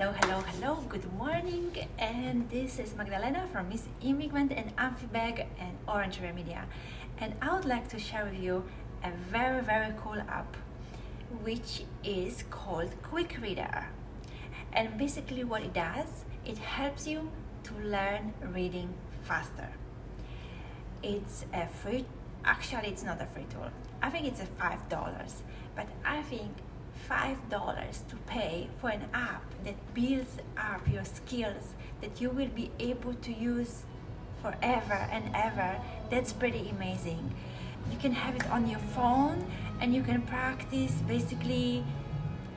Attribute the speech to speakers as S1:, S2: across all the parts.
S1: Hello, good morning, and this is Magdalena from Miss Immigrant and Amphibag and Orange Media, and I would like to share with you a very cool app which is called Quickreader. And basically what it does, it helps you to learn reading faster. It's a free, actually it's not a free tool, I think it's a $5, but I think $5 to pay for an app that builds up your skills that you will be able to use forever and ever, that's pretty amazing. You can have it on your phone and you can practice basically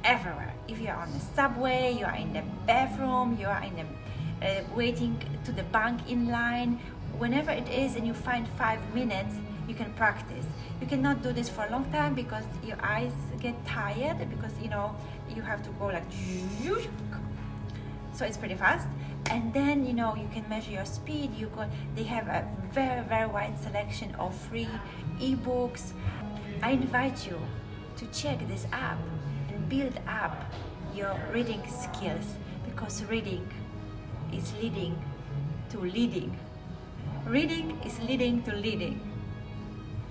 S1: everywhere. If you're on the subway, you are in the bathroom, you are in the waiting to the bank in line, whenever it is, and you find 5 minutes, you can practice. You cannot do this for a long time because your eyes get tired, because you have to go like, so it's pretty fast. And then you can measure your speed. They have a very wide selection of free ebooks. I invite you to check this app and build up your reading skills, because reading is leading to leading. Reading is leading to leading.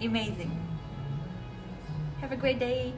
S1: Amazing. Have a great day.